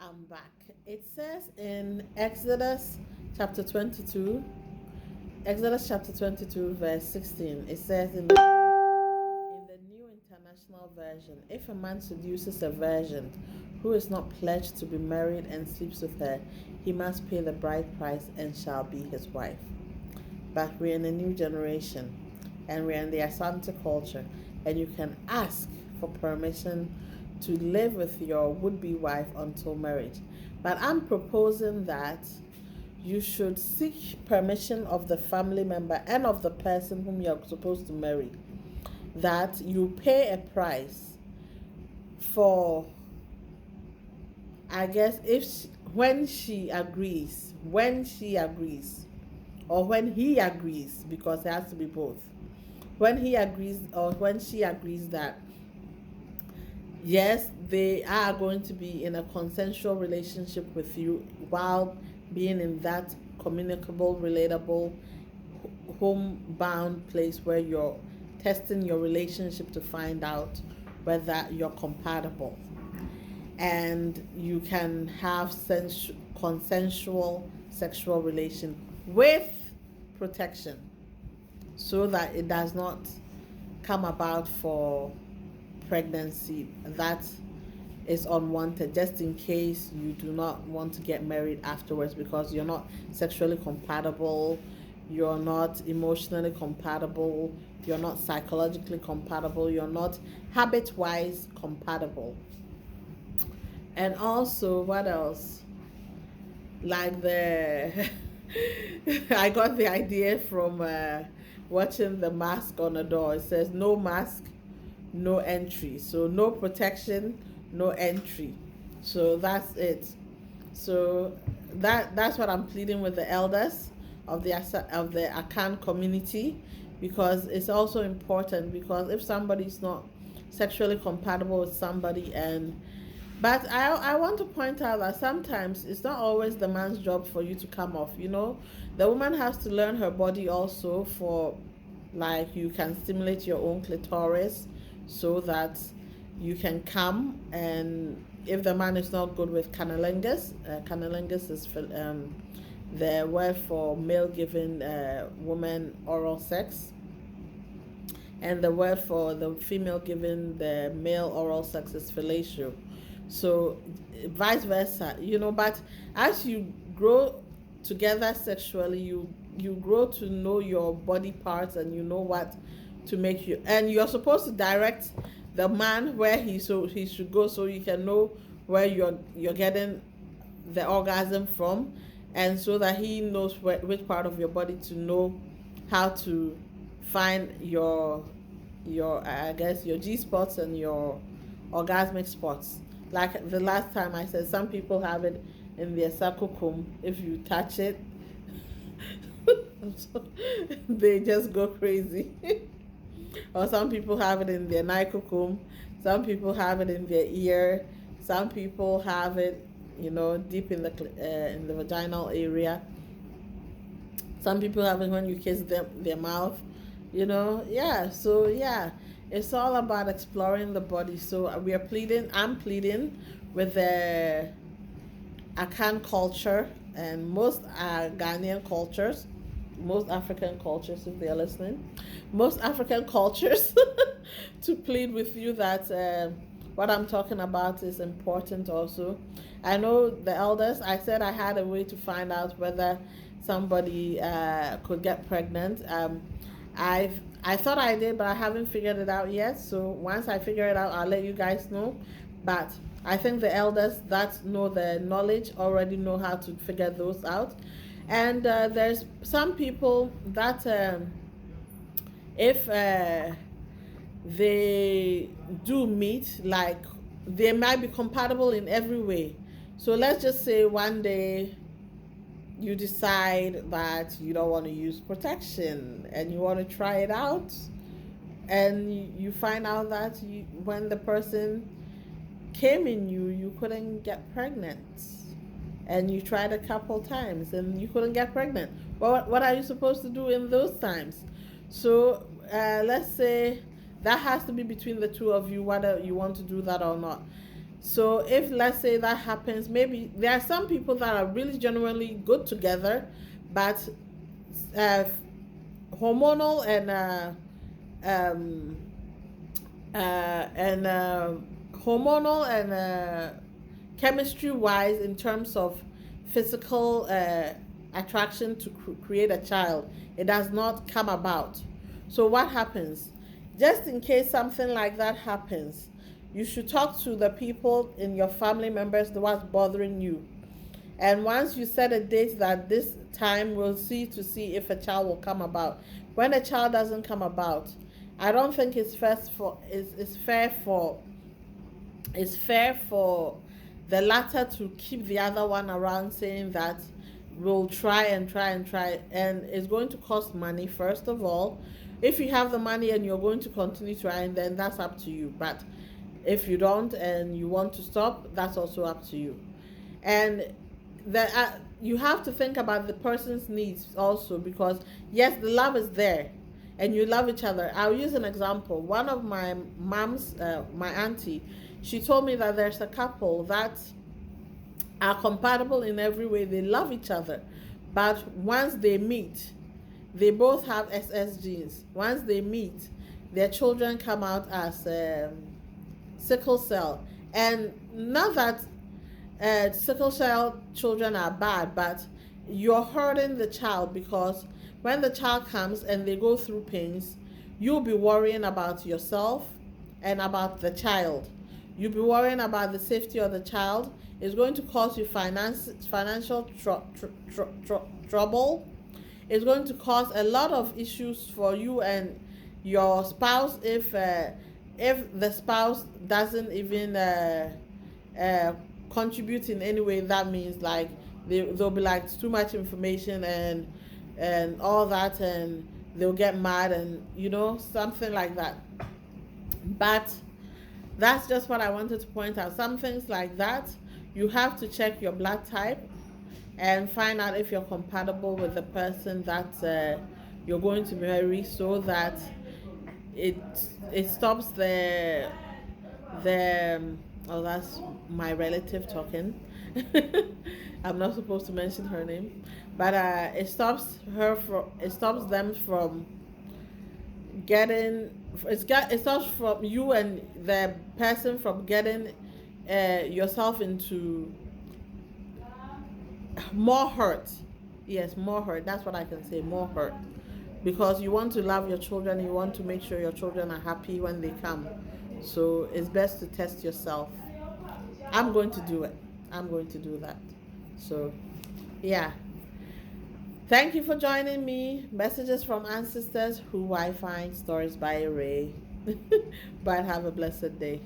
I'm back. It says in Exodus chapter 22, verse 16, it says in the New International Version, if a man seduces a virgin who is not pledged to be married and sleeps with her, he must pay the bride price and shall be his wife. But we're in a new generation and we're in the Asante culture, and you can ask for permission to live with your would-be wife until marriage. But I'm proposing that you should seek permission of the family member and of the person whom you're supposed to marry, that you pay a price for, I guess, when she agrees, or when he agrees, because it has to be both. When he agrees or when she agrees that yes, they are going to be in a consensual relationship with you while being in that communicable, relatable, homebound place where you're testing your relationship to find out whether you're compatible. And you can have consensual sexual relation with protection so that it does not come about for pregnancy that is unwanted, just in case you do not want to get married afterwards because you're not sexually compatible, you're not emotionally compatible, you're not psychologically compatible, you're not habit-wise compatible. And also, what else? Like I got the idea from watching the mask on the door. It says no mask, no entry. So no protection, no entry. So that's it. So that's what I'm pleading with the elders of the Akan community, because it's also important, because if somebody's not sexually compatible with somebody, but I want to point out that sometimes it's not always the man's job for you to come off, the woman has to learn her body also, for like you can stimulate your own clitoris so that you can come. And if the man is not good with cunnilingus, cunnilingus is the word for male giving woman oral sex, and the word for the female giving the male oral sex is fellatio. So vice versa, but as you grow together sexually, you grow to know your body parts, and you know what to make you, and you're supposed to direct the man where he should go, so you can know where you're getting the orgasm from, and so that he knows which part of your body to know how to find your I guess your G spots and your orgasmic spots. Like the last time I said, some people have it in their sakukum. If you touch it, they just go crazy. Or some people have it in their nikukum. Some people have it in their ear. Some people have it, deep in the vaginal area. Some people have it when you kiss their mouth. Yeah. So yeah, it's all about exploring the body. So I'm pleading with the Akan culture and most Ghanaian cultures, most African cultures, if they're listening, most African cultures, to plead with you that what I'm talking about is important also. I know the elders, I said I had a way to find out whether somebody could get pregnant. I thought I did, but I haven't figured it out yet. So once I figure it out, I'll let you guys know. But I think the elders that know the knowledge already know how to figure those out. And there's some people that if they do meet, like they might be compatible in every way. So let's just say one day you decide that you don't want to use protection and you want to try it out, and you find out that when the person came in you couldn't get pregnant, and you tried a couple times and you couldn't get pregnant. Well, what are you supposed to do in those times? So let's say that has to be between the two of you, whether you want to do that or not. So if, let's say, that happens, maybe there are some people that are really genuinely good together, but uh, hormonal um, and hormonal and chemistry wise, in terms of physical attraction to create a child, it does not come about. So what happens, just in case something like that happens, you should talk to the people in your family members, the ones bothering you, and once you set a date that this time we'll see if a child will come about. When a child doesn't come about, I don't think it's fair for the latter to keep the other one around, saying that we'll try and try and try, and it's going to cost money. First of all, if you have the money and you're going to continue trying, then that's up to you. But if you don't and you want to stop, that's also up to you. And that you have to think about the person's needs also, because yes, the love is there and you love each other. I'll use an example. One of my mom's my auntie, she told me that there's a couple that are compatible in every way. They love each other, but once they meet, they both have SS genes. Once they meet, their children come out as sickle cell. And not that sickle cell children are bad, but you're hurting the child, because when the child comes and they go through pains, you'll be worrying about yourself and about the child. You'll be worrying about the safety of the child. It's going to cause you financial trouble. It's going to cause a lot of issues for you and your spouse, if the spouse doesn't even contribute in any way. That means like they'll be like, it's too much information and all that, and they'll get mad, and something like that. But that's just what I wanted to point out. Some things like that, you have to check your blood type and find out if you're compatible with the person that you're going to marry, so that it stops the oh, that's my relative talking. I'm not supposed to mention her name, but it stops them from getting it stops from you and the person from getting yourself into more hurt. Yes, more hurt. That's what I can say. More hurt, because you want to love your children. You want to make sure your children are happy when they come. So it's best to test yourself. I'm going to do it. I'm going to do that. So, yeah. Thank you for joining me. Messages from Ancestors Who I Find, Stories by Ray. But have a blessed day.